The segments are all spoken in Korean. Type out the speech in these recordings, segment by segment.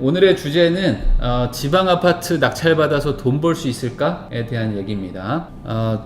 오늘의 주제는 지방 아파트 낙찰받아서 돈 벌 수 있을까에 대한 얘기입니다.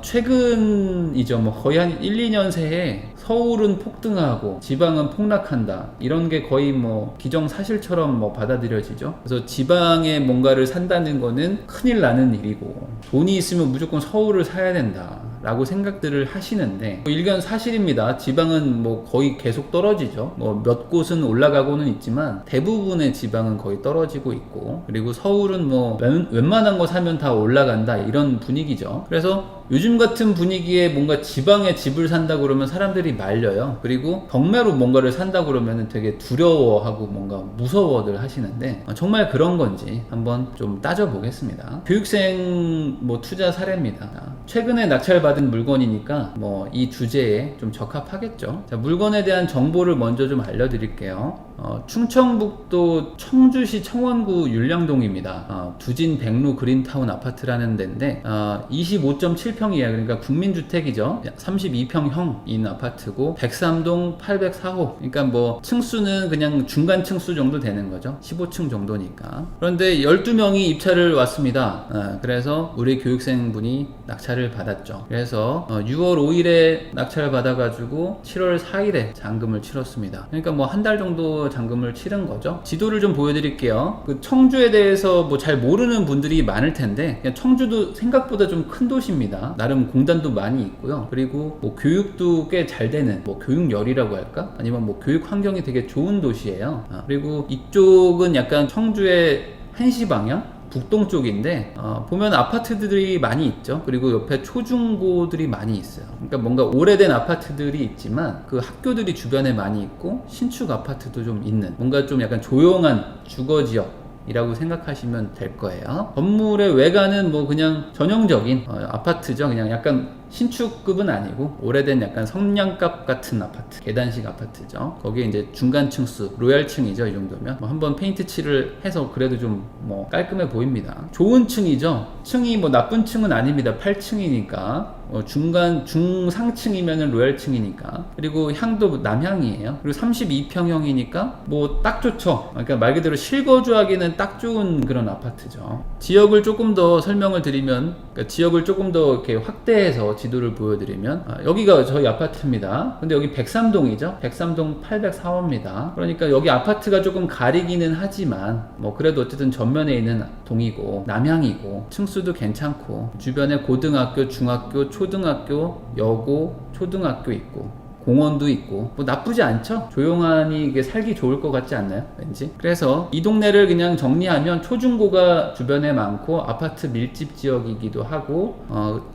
최근이죠. 뭐 거의 한 1, 2년 새에 서울은 폭등하고 지방은 폭락한다. 이런 게 거의 뭐 기정사실처럼 뭐 받아들여지죠. 그래서 지방에 뭔가를 산다는 거는 큰일 나는 일이고 돈이 있으면 무조건 서울을 사야 된다. 라고 생각들을 하시는데 일견 사실입니다. 지방은 뭐 거의 계속 떨어지죠. 뭐 몇 곳은 올라가고는 있지만 대부분의 지방은 거의 떨어지고 있고, 그리고 서울은 뭐 웬만한 거 사면 다 올라간다 이런 분위기죠. 그래서 요즘 같은 분위기에 뭔가 지방에 집을 산다 그러면 사람들이 말려요. 그리고 경매로 뭔가를 산다 그러면 되게 두려워하고 뭔가 무서워들 하시는데 정말 그런 건지 한번 좀 따져보겠습니다. 교육생 뭐 투자 사례입니다. 최근에 낙찰받은 물건이니까 뭐 이 주제에 좀 적합하겠죠. 자, 물건에 대한 정보를 먼저 좀 알려드릴게요. 충청북도 청주시 청원구 율량동입니다. 두진 백루 그린타운 아파트라는 데인데 25.7평이에요. 그러니까 국민주택이죠. 32평형인 아파트고 103동 804호. 그러니까 뭐 층수는 그냥 중간 층수 정도 되는 거죠. 15층 정도니까. 그런데 12명이 입찰을 왔습니다. 그래서 우리 교육생분이 낙찰을 받았죠. 그래서 6월 5일에 낙찰을 받아가지고 7월 4일에 잔금을 치렀습니다. 그러니까 뭐 한 달 정도 잔금을 치른 거죠. 지도를 좀 보여드릴게요. 그 청주에 대해서 뭐 잘 모르는 분들이 많을 텐데 그냥 청주도 생각보다 좀 큰 도시입니다. 나름 공단도 많이 있고요. 그리고 뭐 교육도 꽤 잘 되는 뭐 교육열이라고 할까? 아니면 뭐 교육 환경이 되게 좋은 도시예요. 그리고 이쪽은 약간 청주의 한시 방향? 북동쪽인데 보면 아파트들이 많이 있죠. 그리고 옆에 초중고들이 많이 있어요. 그러니까 뭔가 오래된 아파트들이 있지만 그 학교들이 주변에 많이 있고 신축 아파트도 좀 있는 뭔가 좀 약간 조용한 주거지역 이라고 생각하시면 될 거예요. 건물의 외관은 뭐 그냥 전형적인 아파트죠. 그냥 약간 신축급은 아니고 오래된 약간 성냥갑 같은 아파트, 계단식 아파트죠. 거기에 이제 중간 층수, 로얄층이죠. 이 정도면 뭐 한번 페인트 칠을 해서 그래도 좀 뭐 깔끔해 보입니다. 좋은 층이죠. 층이 뭐 나쁜 층은 아닙니다. 8층이니까 중간 중상층이면은 로얄층이니까. 그리고 향도 남향이에요. 그리고 32평형이니까 뭐 딱 좋죠. 그러니까 말 그대로 실거주하기는 딱 좋은 그런 아파트죠. 지역을 조금 더 설명을 드리면, 그러니까 지역을 조금 더 이렇게 확대해서 지도를 보여드리면 여기가 저희 아파트입니다. 근데 여기 103동이죠. 103동 804호입니다. 그러니까 여기 아파트가 조금 가리기는 하지만 뭐 그래도 어쨌든 전면에 있는 동이고 남향이고 층수도 괜찮고 주변에 고등학교, 중학교, 초등학교, 여고, 초등학교 있고 공원도 있고 뭐 나쁘지 않죠? 조용하니 이게 살기 좋을 것 같지 않나요? 왠지. 그래서 이 동네를 그냥 정리하면 초중고가 주변에 많고 아파트 밀집 지역이기도 하고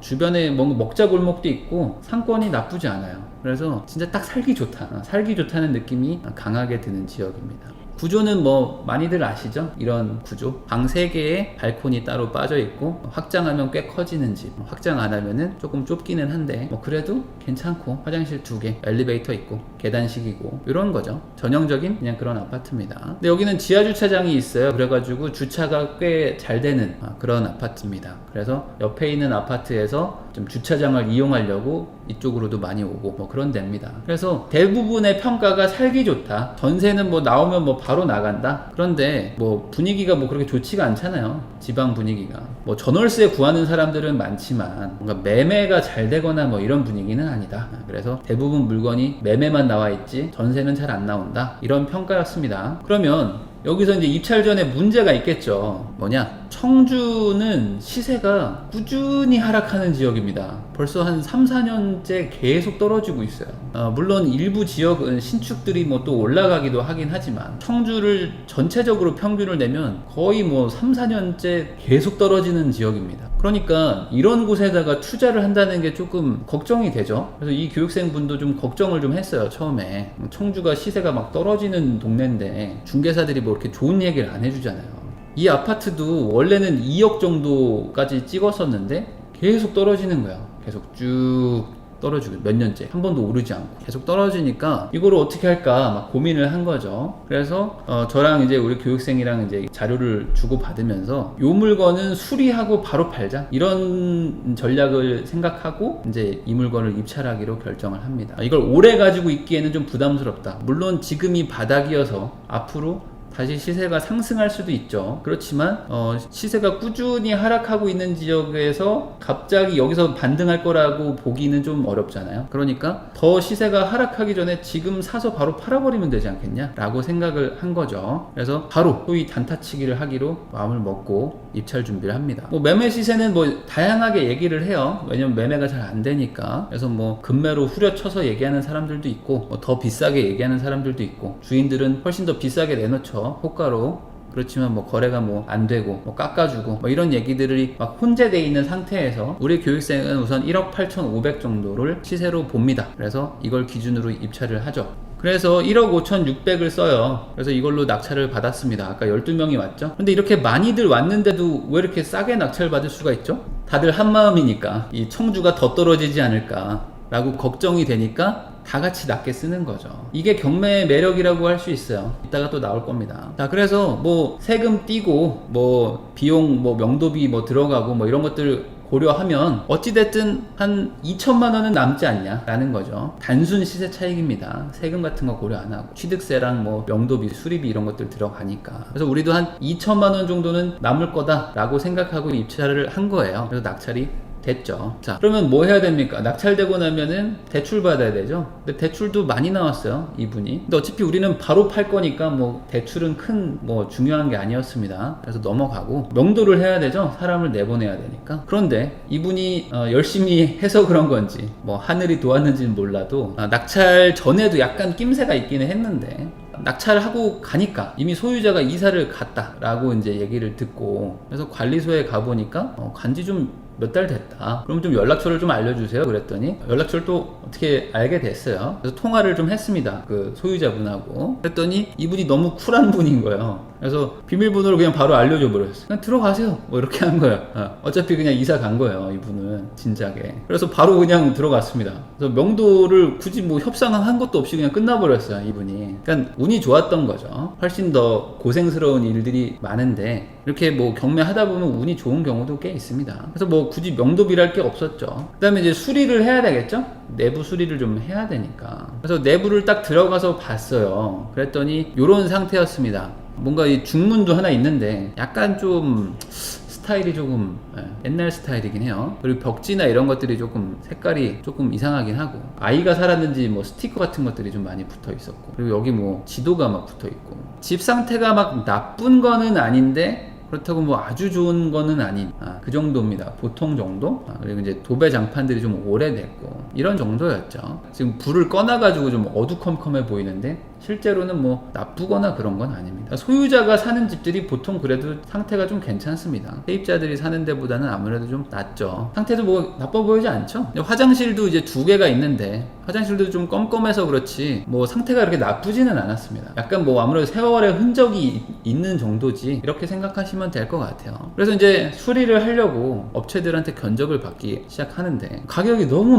주변에 뭔가 먹자 골목도 있고 상권이 나쁘지 않아요. 그래서 진짜 딱 살기 좋다. 살기 좋다는 느낌이 강하게 드는 지역입니다. 구조는 뭐 많이들 아시죠? 이런 구조. 방 3개에 발코니 따로 빠져 있고 확장하면 꽤 커지는 집, 확장 안 하면은 조금 좁기는 한데 뭐 그래도 괜찮고 화장실 2개, 엘리베이터 있고 계단식이고 이런 거죠. 전형적인 그냥 그런 아파트입니다. 근데 여기는 지하 주차장이 있어요. 그래가지고 주차가 꽤 잘 되는 그런 아파트입니다. 그래서 옆에 있는 아파트에서 좀 주차장을 이용하려고 이쪽으로도 많이 오고 뭐 그런 데입니다. 그래서 대부분의 평가가 살기 좋다. 전세는 뭐 나오면 뭐 바로 나간다. 그런데 뭐 분위기가 뭐 그렇게 좋지가 않잖아요. 지방 분위기가. 뭐 전월세 구하는 사람들은 많지만 뭔가 매매가 잘 되거나 뭐 이런 분위기는 아니다. 그래서 대부분 물건이 매매만 나와 있지 전세는 잘 안 나온다. 이런 평가였습니다. 그러면 여기서 이제 입찰 전에 문제가 있겠죠. 뭐냐? 청주는 시세가 꾸준히 하락하는 지역입니다. 벌써 한 3, 4년째 계속 떨어지고 있어요. 물론 일부 지역은 신축들이 뭐 또 올라가기도 하긴 하지만 청주를 전체적으로 평균을 내면 거의 뭐 3, 4년째 계속 떨어지는 지역입니다. 그러니까 이런 곳에다가 투자를 한다는 게 조금 걱정이 되죠. 그래서 이 교육생분도 좀 걱정을 좀 했어요. 처음에 청주가 시세가 막 떨어지는 동네인데 중개사들이 뭐 이렇게 좋은 얘기를 안 해주잖아요. 이 아파트도 원래는 2억 정도까지 찍었었는데 계속 떨어지는 거야. 계속 쭉 떨어지고 몇 년째 한 번도 오르지 않고 계속 떨어지니까 이거를 어떻게 할까 막 고민을 한 거죠. 그래서 저랑 이제 우리 교육생이랑 이제 자료를 주고 받으면서 요 물건은 수리하고 바로 팔자 이런 전략을 생각하고 이제 이 물건을 입찰하기로 결정을 합니다. 이걸 오래 가지고 있기에는 좀 부담스럽다. 물론 지금이 바닥이어서 앞으로 다시 시세가 상승할 수도 있죠. 그렇지만 시세가 꾸준히 하락하고 있는 지역에서 갑자기 여기서 반등할 거라고 보기는 좀 어렵잖아요. 그러니까 더 시세가 하락하기 전에 지금 사서 바로 팔아버리면 되지 않겠냐 라고 생각을 한 거죠. 그래서 바로 소위 단타치기를 하기로 마음을 먹고 입찰 준비를 합니다. 뭐 매매 시세는 뭐 다양하게 얘기를 해요. 왜냐면 매매가 잘 안 되니까. 그래서 뭐 금매로 후려쳐서 얘기하는 사람들도 있고 더 비싸게 얘기하는 사람들도 있고, 주인들은 훨씬 더 비싸게 내놓죠, 호가로. 그렇지만 뭐 거래가 뭐 안 되고 뭐 깎아주고 뭐 이런 얘기들이 막 혼재되어 있는 상태에서 우리 교육생은 우선 1억 8,500 정도를 시세로 봅니다. 그래서 이걸 기준으로 입찰을 하죠. 그래서 1억 5,600을 써요. 그래서 이걸로 낙찰을 받았습니다. 아까 12명이 왔죠. 근데 이렇게 많이들 왔는데도 왜 이렇게 싸게 낙찰 받을 수가 있죠? 다들 한마음이니까 이 청주가 더 떨어지지 않을까 라고 걱정이 되니까 다 같이 낮게 쓰는 거죠. 이게 경매의 매력이라고 할 수 있어요. 이따가 또 나올 겁니다. 자, 그래서 뭐 세금 떼고 뭐 비용 뭐 명도비 뭐 들어가고 뭐 이런 것들 고려하면 어찌됐든 한 2천만 원은 남지 않냐 라는 거죠. 단순 시세 차익입니다. 세금 같은 거 고려 안 하고 취득세랑 뭐 명도비, 수리비 이런 것들 들어가니까. 그래서 우리도 한 2천만 원 정도는 남을 거다 라고 생각하고 입찰을 한 거예요. 그래서 낙찰이 됐죠. 자, 그러면 뭐 해야 됩니까? 낙찰되고 나면은 대출 받아야 되죠. 근데 대출도 많이 나왔어요, 이분이. 근데 어차피 우리는 바로 팔 거니까 뭐 대출은 큰 뭐 중요한 게 아니었습니다. 그래서 넘어가고 명도를 해야 되죠. 사람을 내보내야 되니까. 그런데 이분이 열심히 해서 그런 건지 뭐 하늘이 도왔는지는 몰라도 낙찰 전에도 약간 낌새가 있기는 했는데 낙찰하고 가니까 이미 소유자가 이사를 갔다라고 이제 얘기를 듣고, 그래서 관리소에 가보니까 간지 좀 몇 달 됐다. 그럼 좀 연락처를 좀 알려주세요. 그랬더니 연락처를 또 어떻게 알게 됐어요. 그래서 통화를 좀 했습니다. 그 소유자분하고. 그랬더니 이분이 너무 쿨한 분인 거예요. 그래서 비밀번호를 그냥 바로 알려줘 버렸어요. 그냥 들어가세요. 뭐 이렇게 한 거예요. 어차피 그냥 이사 간 거예요, 이분은. 진작에. 그래서 바로 그냥 들어갔습니다. 그래서 명도를 굳이 뭐 협상한 것도 없이 그냥 끝나버렸어요, 이분이. 그러니까 운이 좋았던 거죠. 훨씬 더 고생스러운 일들이 많은데 이렇게 뭐 경매하다 보면 운이 좋은 경우도 꽤 있습니다. 그래서 뭐 굳이 명도비랄 게 없었죠. 그 다음에 이제 수리를 해야 되겠죠? 내부 수리를 좀 해야 되니까. 그래서 내부를 딱 들어가서 봤어요. 그랬더니 이런 상태였습니다. 뭔가 이 중문도 하나 있는데 약간 좀 스타일이 조금 옛날 스타일이긴 해요. 그리고 벽지나 이런 것들이 조금 색깔이 조금 이상하긴 하고, 아이가 살았는지 뭐 스티커 같은 것들이 좀 많이 붙어 있었고, 그리고 여기 뭐 지도가 막 붙어 있고, 집 상태가 막 나쁜 거는 아닌데 그렇다고 뭐 아주 좋은 거는 아닌 그 정도입니다. 보통 정도. 그리고 이제 도배 장판들이 좀 오래됐고 이런 정도였죠. 지금 불을 꺼놔가지고 좀 어두컴컴해 보이는데 실제로는 뭐 나쁘거나 그런 건 아닙니다. 소유자가 사는 집들이 보통 그래도 상태가 좀 괜찮습니다. 세입자들이 사는 데보다는 아무래도 좀 낫죠. 상태도 뭐 나빠 보이지 않죠. 화장실도 이제 2개가 있는데 화장실도 좀 껌껌해서 그렇지 뭐 상태가 그렇게 나쁘지는 않았습니다. 약간 뭐 아무래도 세월의 흔적이 있는 정도지 이렇게 생각하시면 될 것 같아요. 그래서 이제 수리를 하려고 업체들한테 견적을 받기 시작하는데 가격이 너무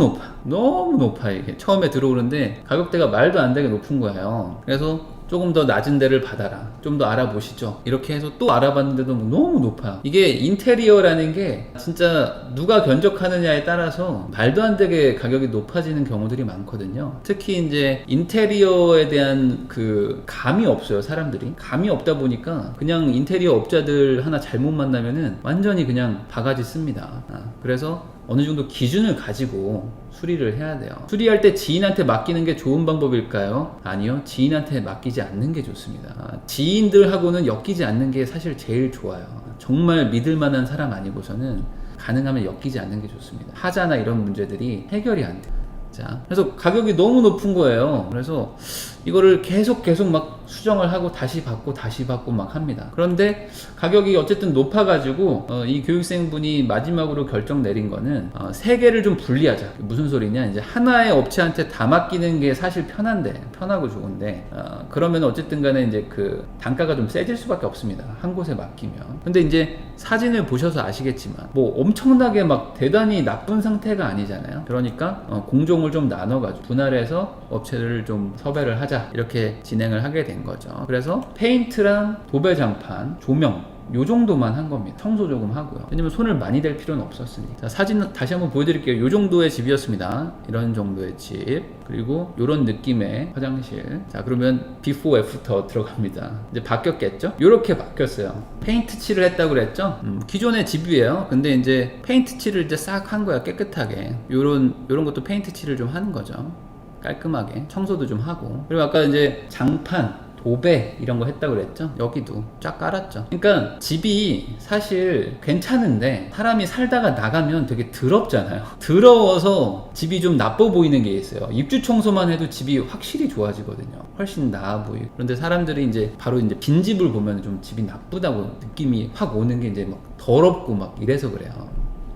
높아. 이게 처음에 들어오는데 가격대가 말도 안 되게 높은 거예요. 그래서 조금 더 낮은 데를 받아라, 좀 더 알아보시죠, 이렇게 해서 또 알아봤는데도 너무 높아요. 이게 인테리어라는 게 진짜 누가 견적하느냐에 따라서 말도 안 되게 가격이 높아지는 경우들이 많거든요. 특히 이제 인테리어에 대한 그 감이 없어요. 사람들이 감이 없다 보니까 그냥 인테리어 업자들 하나 잘못 만나면은 완전히 그냥 바가지 씁니다. 그래서 어느 정도 기준을 가지고 수리를 해야 돼요. 수리할 때 지인한테 맡기는 게 좋은 방법일까요? 아니요, 지인한테 맡기지 않는 게 좋습니다. 지인들하고는 엮이지 않는 게 사실 제일 좋아요. 정말 믿을 만한 사람 아니고서는 가능하면 엮이지 않는 게 좋습니다. 하자나 이런 문제들이 해결이 안 돼요. 자, 그래서 가격이 너무 높은 거예요. 그래서 이거를 계속 막 수정을 하고 다시 받고 막 합니다. 그런데 가격이 어쨌든 높아가지고 이 교육생분이 마지막으로 결정 내린 거는 3개를 좀 분리하자. 무슨 소리냐, 이제 하나의 업체한테 다 맡기는 게 사실 편하고 좋은데 그러면 어쨌든 간에 이제 그 단가가 좀 세질 수밖에 없습니다. 한 곳에 맡기면. 근데 이제 사진을 보셔서 아시겠지만 뭐 엄청나게 막 대단히 나쁜 상태가 아니잖아요. 그러니까 공종을 좀 나눠가지고 분할해서 업체를 좀 섭외를 하자, 이렇게 진행을 하게 된 거죠. 그래서 페인트랑 도배장판, 조명 요 정도만 한 겁니다. 청소 조금 하고요. 왜냐면 손을 많이 댈 필요는 없었으니까. 자, 사진 다시 한번 보여드릴게요. 요 정도의 집이었습니다. 이런 정도의 집. 그리고 요런 느낌의 화장실. 자, 그러면 비포 애프터 들어갑니다. 이제 바뀌었겠죠? 요렇게 바뀌었어요. 페인트 칠을 했다고 그랬죠? 기존의 집이에요. 근데 이제 페인트 칠을 이제 싹 한 거야, 깨끗하게. 요런 것도 페인트 칠을 좀 하는 거죠. 깔끔하게. 청소도 좀 하고. 그리고 아까 이제 장판, 도배 이런 거 했다고 그랬죠? 여기도 쫙 깔았죠. 그러니까 집이 사실 괜찮은데 사람이 살다가 나가면 되게 더럽잖아요. 더러워서 집이 좀 나빠 보이는 게 있어요. 입주 청소만 해도 집이 확실히 좋아지거든요. 훨씬 나아 보이고. 그런데 사람들이 이제 바로 이제 빈집을 보면 좀 집이 나쁘다고 느낌이 확 오는 게 이제 막 더럽고 막 이래서 그래요.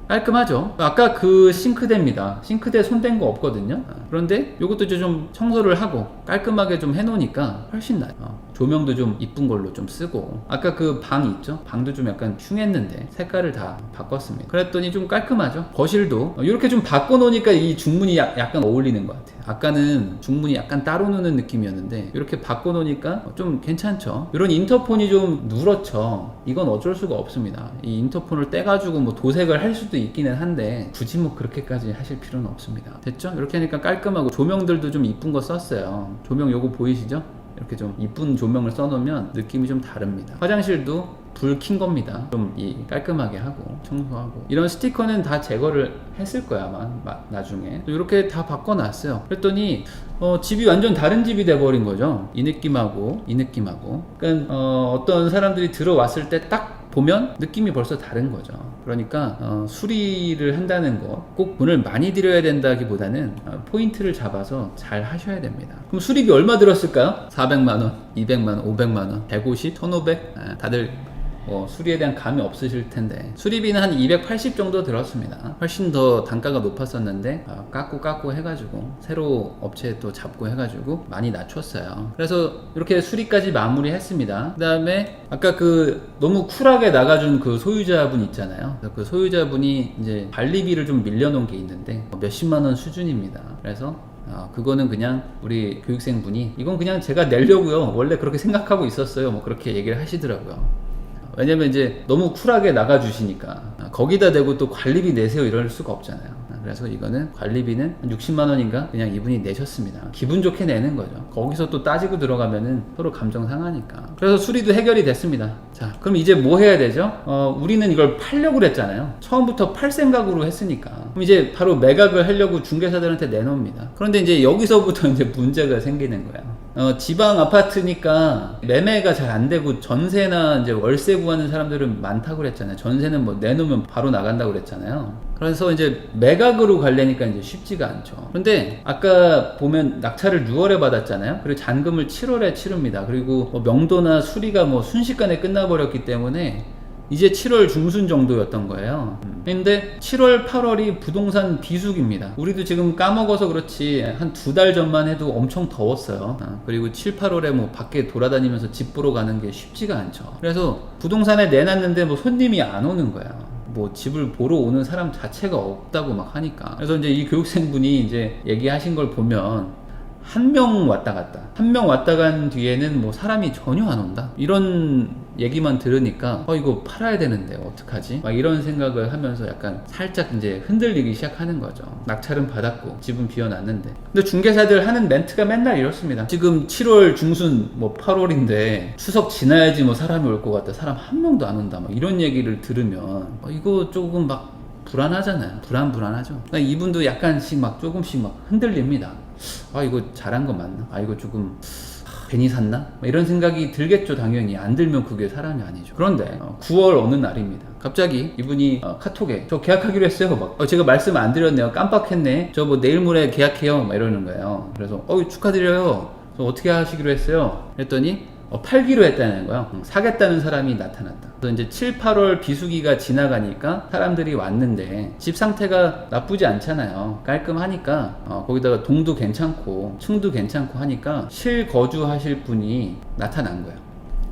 깔끔하죠. 아까 그 싱크대입니다. 싱크대 손댄 거 없거든요. 그런데 이것도 이제 좀 청소를 하고 깔끔하게 좀 해놓으니까 훨씬 나아요. 조명도 좀 이쁜 걸로 좀 쓰고, 아까 그 방 있죠? 방도 좀 약간 흉했는데 색깔을 다 바꿨습니다. 그랬더니 좀 깔끔하죠. 거실도 이렇게 좀 바꿔놓으니까 이 중문이 약간 어울리는 것 같아요. 아까는 중문이 약간 따로 노는 느낌이었는데 이렇게 바꿔놓으니까 좀 괜찮죠. 이런 인터폰이 좀 누렇죠. 이건 어쩔 수가 없습니다. 이 인터폰을 떼가지고 뭐 도색을 할 수도 있기는 한데 굳이 뭐 그렇게까지 하실 필요는 없습니다. 됐죠? 이렇게 하니까 깔끔하고, 조명들도 좀 이쁜 거 썼어요. 조명 요거 보이시죠? 이렇게 좀 이쁜 조명을 써놓으면 느낌이 좀 다릅니다. 화장실도 불 킨 겁니다. 좀 깔끔하게 하고 청소하고. 이런 스티커는 다 제거를 했을 거야 아마 나중에. 이렇게 다 바꿔놨어요. 그랬더니 집이 완전 다른 집이 돼버린 거죠. 이 느낌하고 이 느낌하고. 그러니까 어떤 사람들이 들어왔을 때 딱 보면 느낌이 벌써 다른 거죠. 그러니까 수리를 한다는 거, 꼭 돈을 많이 들여야 된다기보다는 포인트를 잡아서 잘 하셔야 됩니다. 그럼 수리비 얼마 들었을까요? 400만원, 200만원, 500만원, 150, 1500? 다들 수리에 대한 감이 없으실 텐데 수리비는 한 280 정도 들었습니다. 훨씬 더 단가가 높았었는데 깎고 해가지고 새로 업체 또 잡고 해가지고 많이 낮췄어요. 그래서 이렇게 수리까지 마무리 했습니다. 그 다음에 아까 그 너무 쿨하게 나가준 그 소유자분 있잖아요. 그 소유자분이 이제 관리비를 좀 밀려놓은 게 있는데 몇십만원 수준입니다. 그래서 그거는 그냥 우리 교육생분이 이건 그냥 제가 내려고요, 원래 그렇게 생각하고 있었어요, 뭐 그렇게 얘기를 하시더라고요. 왜냐면 이제 너무 쿨하게 나가주시니까 거기다 대고 또 관리비 내세요 이럴 수가 없잖아요. 그래서 이거는 관리비는 60만원인가 그냥 이분이 내셨습니다. 기분 좋게 내는 거죠. 거기서 또 따지고 들어가면은 서로 감정 상하니까. 그래서 수리도 해결이 됐습니다. 자, 그럼 이제 뭐 해야 되죠? 우리는 이걸 팔려고 그랬잖아요. 처음부터 팔 생각으로 했으니까. 그럼 이제 바로 매각을 하려고 중개사들한테 내놓습니다. 그런데 이제 여기서부터 이제 문제가 생기는 거예요. 지방 아파트니까 매매가 잘 안 되고 전세나 이제 월세 구하는 사람들은 많다고 그랬잖아요. 전세는 뭐 내놓으면 바로 나간다고 그랬잖아요. 그래서 이제 매각으로 가려니까 이제 쉽지가 않죠. 그런데 아까 보면 낙찰을 6월에 받았잖아요. 그리고 잔금을 7월에 치릅니다. 그리고 뭐 명도나 수리가 뭐 순식간에 끝나버렸기 때문에 이제 7월 중순 정도였던 거예요. 근데 7월, 8월이 부동산 비수기입니다. 우리도 지금 까먹어서 그렇지 한 2달 전만 해도 엄청 더웠어요. 그리고 7, 8월에 뭐 밖에 돌아다니면서 집 보러 가는 게 쉽지가 않죠. 그래서 부동산에 내놨는데 뭐 손님이 안 오는 거야. 뭐 집을 보러 오는 사람 자체가 없다고 막 하니까. 그래서 이제 이 교육생분이 이제 얘기하신 걸 보면 한 명 왔다 갔다, 한 명 왔다 간 뒤에는 뭐 사람이 전혀 안 온다, 이런 얘기만 들으니까 이거 팔아야 되는데 어떡하지? 막 이런 생각을 하면서 약간 살짝 이제 흔들리기 시작하는 거죠. 낙찰은 받았고 집은 비워놨는데. 근데 중개사들 하는 멘트가 맨날 이렇습니다. 지금 7월 중순 뭐 8월인데 추석 지나야지 뭐 사람이 올 것 같다, 사람 한 명도 안 온다, 막 이런 얘기를 들으면 이거 조금 막 불안하잖아요. 불안하죠. 그러니까 이분도 약간씩 막 조금씩 막 흔들립니다. 이거 잘한 거 맞나? 이거 조금 괜히 샀나? 이런 생각이 들겠죠. 당연히 안 들면 그게 사람이 아니죠. 그런데 9월 어느 날입니다. 갑자기 이분이 카톡에 저 계약하기로 했어요. 막 제가 말씀 안 드렸네요. 깜빡했네. 저 뭐 내일 모레 계약해요. 막 이러는 거예요. 그래서 축하드려요. 저 어떻게 하시기로 했어요? 그랬더니 팔기로 했다는 거예요. 사겠다는 사람이 나타났다. 그래서 이제 7, 8월 비수기가 지나가니까 사람들이 왔는데 집 상태가 나쁘지 않잖아요. 깔끔하니까 거기다가 동도 괜찮고 층도 괜찮고 하니까 실거주하실 분이 나타난 거예요.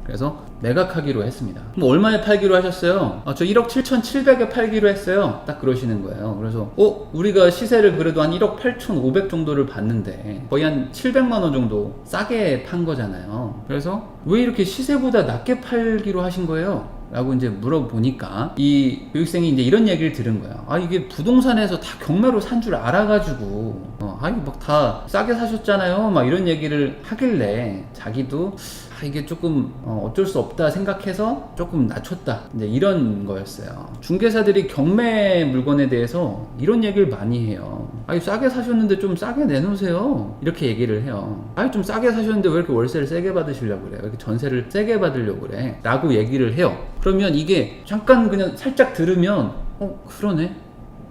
그래서 매각하기로 했습니다. 그럼 얼마에 팔기로 하셨어요? 저 1억 7,700에 팔기로 했어요. 딱 그러시는 거예요. 그래서 우리가 시세를 그래도 한 1억 8,500 정도를 봤는데 거의 한 700만 원 정도 싸게 판 거잖아요. 그래서 왜 이렇게 시세보다 낮게 팔기로 하신 거예요? 라고 이제 물어보니까 이 교육생이 이제 이런 얘기를 들은 거예요. 아, 이게 부동산에서 다 경매로 산 줄 알아가지고 이거 막 다 싸게 사셨잖아요, 막 이런 얘기를 하길래 자기도 이게 조금 어쩔 수 없다 생각해서 조금 낮췄다, 이제 이런 거였어요. 중개사들이 경매 물건에 대해서 이런 얘기를 많이 해요. 싸게 사셨는데 좀 싸게 내놓으세요, 이렇게 얘기를 해요. 좀 싸게 사셨는데 왜 이렇게 월세를 세게 받으시려고 그래요, 이렇게 전세를 세게 받으려고 그래, 라고 얘기를 해요. 그러면 이게 잠깐 그냥 살짝 들으면 그러네,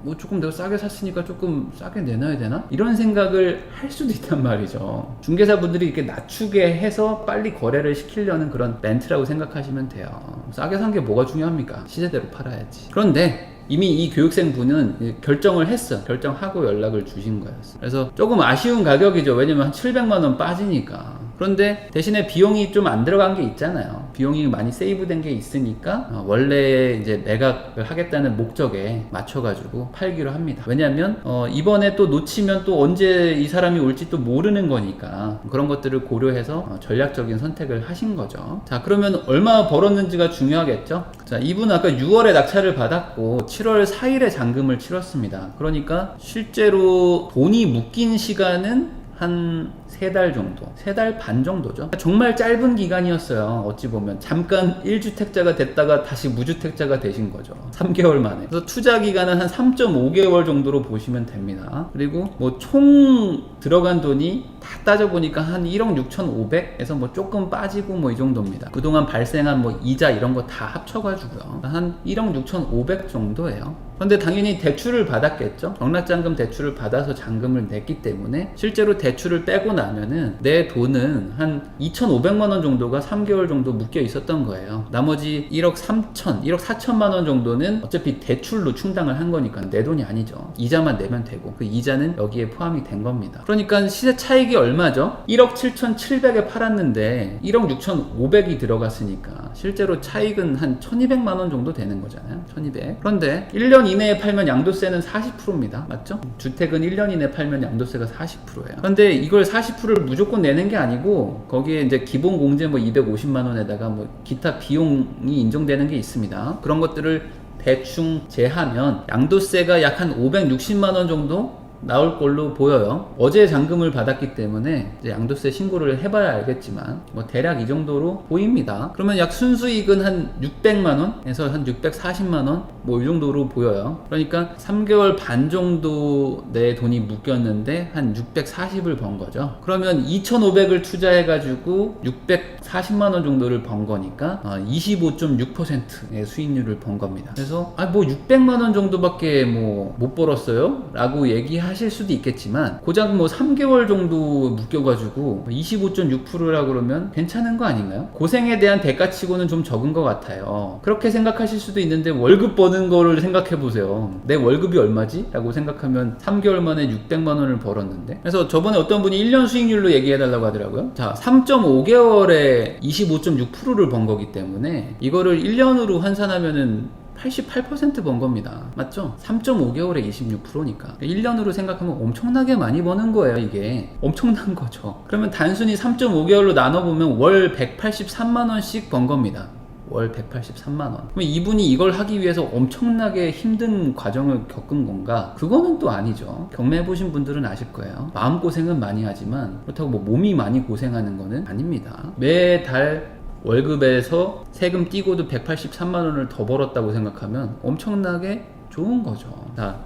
뭐 조금 내가 싸게 샀으니까 조금 싸게 내놔야 되나? 이런 생각을 할 수도 있단 말이죠. 중개사분들이 이렇게 낮추게 해서 빨리 거래를 시키려는 그런 멘트라고 생각하시면 돼요. 싸게 산 게 뭐가 중요합니까? 시세대로 팔아야지. 그런데 이미 이 교육생분은 결정을 했어. 결정하고 연락을 주신 거였어. 그래서 조금 아쉬운 가격이죠. 왜냐면 한 700만 원 빠지니까. 그런데 대신에 비용이 좀 안 들어간 게 있잖아요. 비용이 많이 세이브된 게 있으니까 원래 이제 매각을 하겠다는 목적에 맞춰가지고 팔기로 합니다. 왜냐하면 이번에 또 놓치면 또 언제 이 사람이 올지 또 모르는 거니까 그런 것들을 고려해서 전략적인 선택을 하신 거죠. 자, 그러면 얼마 벌었는지가 중요하겠죠. 자, 이분은 아까 6월에 낙찰을 받았고 7월 4일에 잔금을 치렀습니다. 그러니까 실제로 돈이 묶인 시간은 한 3달 정도, 3달 반 정도죠. 정말 짧은 기간이었어요. 어찌 보면 잠깐 1주택자가 됐다가 다시 무주택자가 되신 거죠. 3개월 만에. 그래서 투자 기간은 한 3.5개월 정도로 보시면 됩니다. 그리고 뭐 총 들어간 돈이 다 따져보니까 한 1억 6,500에서 뭐 조금 빠지고 뭐 이 정도입니다. 그동안 발생한 뭐 이자 이런 거 다 합쳐가지고요, 한 1억 6,500 정도예요. 그런데 당연히 대출을 받았겠죠. 경락잔금 대출을 받아서 잔금을 냈기 때문에 실제로 대출을 빼고 나면은 내 돈은 한 2,500만 원 정도가 3개월 정도 묶여 있었던 거예요. 나머지 1억 3천, 1억 4천만 원 정도는 어차피 대출로 충당을 한 거니까 내 돈이 아니죠. 이자만 내면 되고 그 이자는 여기에 포함이 된 겁니다. 그러니까 시세 차익이 얼마죠? 1억 7,700에 팔았는데 1억 6,500이 들어갔으니까 실제로 차익은 한 1,200만 원 정도 되는 거잖아요. 1,200. 그런데 1년 이내에 팔면 양도세는 40%입니다. 맞죠? 주택은 1년 이내에 팔면 양도세가 40%예요. 그런데 이걸 40%를 무조건 내는 게 아니고 거기에 이제 기본 공제 뭐 250만 원에다가 뭐 기타 비용이 인정되는 게 있습니다. 그런 것들을 대충 제하면 양도세가 약 한 560만 원 정도 나올 걸로 보여요. 어제 잔금을 받았기 때문에 이제 양도세 신고를 해봐야 알겠지만 뭐 대략 이 정도로 보입니다. 그러면 약 순수익은 한 600만원에서 한 640만원 뭐 이 정도로 보여요. 그러니까 3개월 반 정도 내 돈이 묶였는데 한 640을 번 거죠. 그러면 2,500을 투자해가지고 640만원 정도를 번 거니까 25.6%의 수익률을 번 겁니다. 그래서 뭐 600만원 정도밖에 뭐 못 벌었어요? 라고 얘기하실 수도 있겠지만 고작 뭐 3개월 정도 묶여가지고 25.6%라 그러면 괜찮은 거 아닌가요? 고생에 대한 대가치고는 좀 적은 것 같아요. 그렇게 생각하실 수도 있는데 월급 버는 거를 생각해보세요. 내 월급이 얼마지? 라고 생각하면 3개월 만에 600만 원을 벌었는데, 그래서 저번에 어떤 분이 1년 수익률로 얘기해달라고 하더라고요. 자, 3.5개월에 25.6%를 번 거기 때문에 이거를 1년으로 환산하면은 88% 번 겁니다. 맞죠? 3.5개월에 26%니까 1년으로 생각하면 엄청나게 많이 버는 거예요. 이게 엄청난 거죠. 그러면 단순히 3.5개월로 나눠보면 월 183만원씩 번 겁니다. 월 183만원. 그럼 이분이 이걸 하기 위해서 엄청나게 힘든 과정을 겪은 건가? 그거는 또 아니죠. 경매해보신 분들은 아실 거예요. 마음고생은 많이 하지만 그렇다고 뭐 몸이 많이 고생하는 거는 아닙니다. 매달 월급에서 세금 띄고도 183만원을 더 벌었다고 생각하면 엄청나게 좋은 거죠. 자,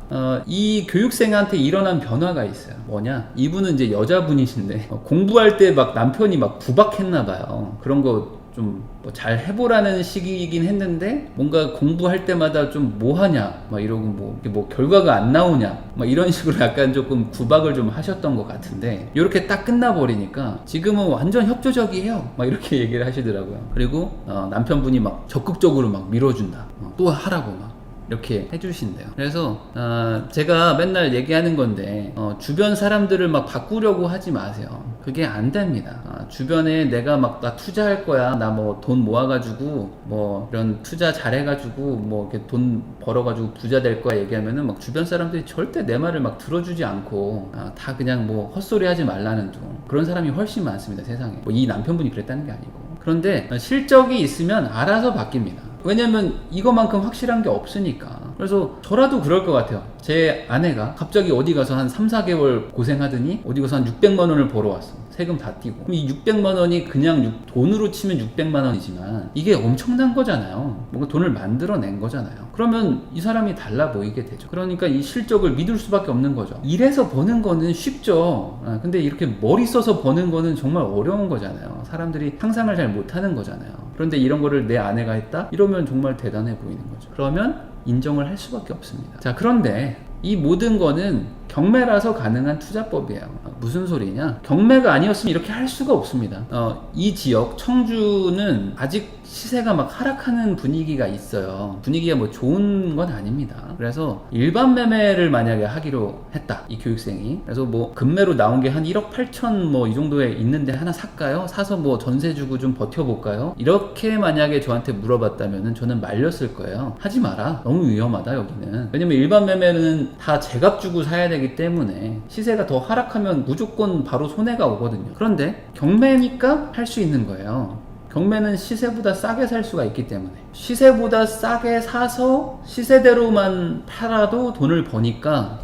이 교육생한테 일어난 변화가 있어요. 뭐냐? 이분은 이제 여자분이신데 공부할 때 막 남편이 막 구박했나 봐요. 그런 거 좀 뭐 잘 해보라는 시기이긴 했는데 뭔가 공부할 때마다 좀 뭐하냐 막 이러고 뭐 결과가 안 나오냐 막 이런 식으로 약간 조금 구박을 좀 하셨던 것 같은데 이렇게 딱 끝나버리니까 지금은 완전 협조적이에요 막 이렇게 얘기를 하시더라고요. 그리고 남편분이 막 적극적으로 막 밀어준다, 또 하라고 막 이렇게 해주신대요. 그래서 제가 맨날 얘기하는 건데 주변 사람들을 막 바꾸려고 하지 마세요. 그게 안 됩니다. 주변에 내가 막 나 투자할 거야, 나 뭐 돈 모아가지고 뭐 이런 투자 잘해가지고 뭐 이렇게 돈 벌어가지고 부자 될 거야 얘기하면은 막 주변 사람들이 절대 내 말을 막 들어주지 않고 다 그냥 뭐 헛소리 하지 말라는 둥, 그런 사람이 훨씬 많습니다. 세상에. 뭐 이 남편분이 그랬다는 게 아니고. 그런데 실적이 있으면 알아서 바뀝니다. 왜냐면 이거만큼 확실한 게 없으니까. 그래서 저라도 그럴 것 같아요. 제 아내가 갑자기 어디 가서 한 3, 4개월 고생하더니 어디 가서 한 600만 원을 벌어왔어. 세금 다 띄고. 그럼 이 600만 원이 그냥 돈으로 치면 600만 원이지만 이게 엄청난 거잖아요. 뭔가 돈을 만들어낸 거잖아요. 그러면 이 사람이 달라 보이게 되죠. 그러니까 이 실적을 믿을 수밖에 없는 거죠. 일해서 버는 거는 쉽죠. 근데 이렇게 머리 써서 버는 거는 정말 어려운 거잖아요. 사람들이 상상을 잘 못하는 거잖아요. 그런데 이런 거를 내 아내가 했다? 이러면 정말 대단해 보이는 거죠. 그러면 인정을 할 수밖에 없습니다. 자, 그런데 이 모든 거는 경매라서 가능한 투자법이에요. 무슨 소리냐? 경매가 아니었으면 이렇게 할 수가 없습니다. 이 지역 청주는 아직 시세가 막 하락하는 분위기가 있어요. 분위기가 뭐 좋은 건 아닙니다. 그래서 일반 매매를 만약에 하기로 했다, 이 교육생이. 그래서 뭐 금매로 나온 게 한 1억 8천 뭐 이 정도에 있는데 하나 살까요? 사서 뭐 전세 주고 좀 버텨볼까요? 이렇게 만약에 저한테 물어봤다면은 저는 말렸을 거예요. 하지 마라. 너무 위험하다 여기는. 왜냐면 일반 매매는 다 제값 주고 사야 되기 때문에 시세가 더 하락하면 무조건 바로 손해가 오거든요. 그런데 경매니까 할 수 있는 거예요. 경매는 시세보다 싸게 살 수가 있기 때문에 시세보다 싸게 사서 시세대로만 팔아도 돈을 버니까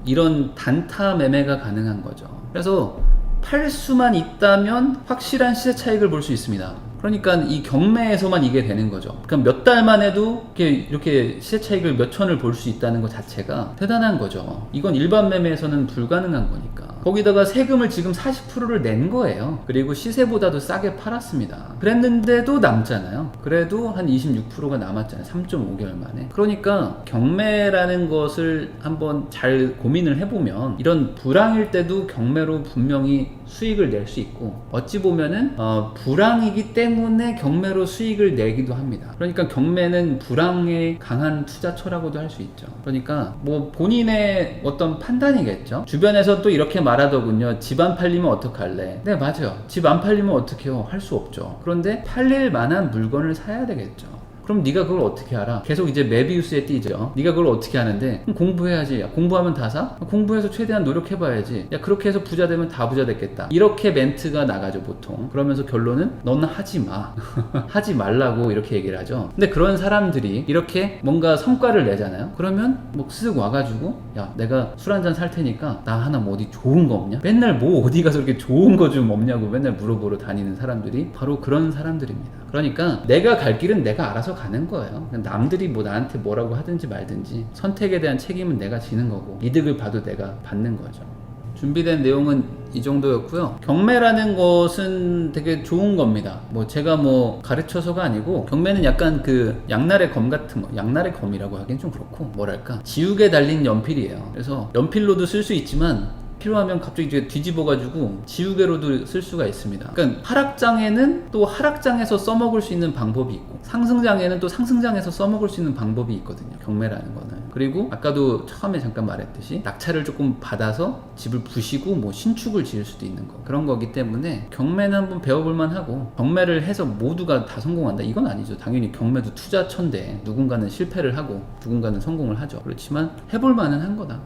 이런 단타 매매가 가능한 거죠. 그래서 팔 수만 있다면 확실한 시세 차익을 볼 수 있습니다. 그러니까 이 경매에서만 이게 되는 거죠. 그러니까 몇 달만 해도 이렇게 시세 차익을 몇 천을 볼 수 있다는 것 자체가 대단한 거죠. 이건 일반 매매에서는 불가능한 거니까. 거기다가 세금을 지금 40%를 낸 거예요. 그리고 시세보다도 싸게 팔았습니다. 그랬는데도 남잖아요. 그래도 한 26%가 남았잖아요. 3.5개월 만에. 그러니까 경매라는 것을 한번 잘 고민을 해보면 이런 불황일 때도 경매로 분명히 수익을 낼 수 있고, 어찌 보면은 불황이기 때문에 경매로 수익을 내기도 합니다. 그러니까 경매는 불황에 강한 투자처라고도 할 수 있죠. 그러니까 뭐 본인의 어떤 판단이겠죠. 주변에서 또 이렇게 말하더군요. 집 안 팔리면 어떡할래? 네, 맞아요. 집 안 팔리면 어떡해요? 할 수 없죠. 그런데 팔릴 만한 물건을 사야 되겠죠. 그럼 네가 그걸 어떻게 알아? 계속 이제 메비우스에 띄죠. 네가 그걸 어떻게 하는데? 그럼 공부해야지. 야, 공부하면 다 사? 공부해서 최대한 노력해봐야지. 야, 그렇게 해서 부자 되면 다 부자 됐겠다. 이렇게 멘트가 나가죠, 보통. 그러면서 결론은 너는 하지 마. 하지 말라고 이렇게 얘기를 하죠. 근데 그런 사람들이 이렇게 뭔가 성과를 내잖아요. 그러면 뭐 쓱 와가지고 야, 내가 술 한잔 살 테니까 나 하나 뭐 어디 좋은 거 없냐? 맨날 뭐 어디 가서 이렇게 좋은 거 좀 없냐고 맨날 물어보러 다니는 사람들이 바로 그런 사람들입니다. 그러니까 내가 갈 길은 내가 알아서 가는 거예요. 남들이 뭐 나한테 뭐라고 하든지 말든지 선택에 대한 책임은 내가 지는 거고 이득을 봐도 내가 받는 거죠. 준비된 내용은 이 정도였고요. 경매라는 것은 되게 좋은 겁니다. 뭐 제가 뭐 가르쳐서가 아니고, 경매는 약간 그 양날의 검 같은 거, 양날의 검이라고 하긴 좀 그렇고, 뭐랄까, 지우개 달린 연필이에요. 그래서 연필로도 쓸 수 있지만 필요하면 갑자기 이제 뒤집어가지고 지우개로도 쓸 수가 있습니다. 그러니까 하락장에는 또 하락장에서 써먹을 수 있는 방법이 있고, 상승장에는 또 상승장에서 써먹을 수 있는 방법이 있거든요. 경매라는 거는. 그리고 아까도 처음에 잠깐 말했듯이 낙찰을 조금 받아서 집을 부시고 뭐 신축을 지을 수도 있는 거, 그런 거기 때문에 경매는 한번 배워볼만 하고, 경매를 해서 모두가 다 성공한다 이건 아니죠. 당연히 경매도 투자처인데 누군가는 실패를 하고 누군가는 성공을 하죠. 그렇지만 해볼만은 한 거다.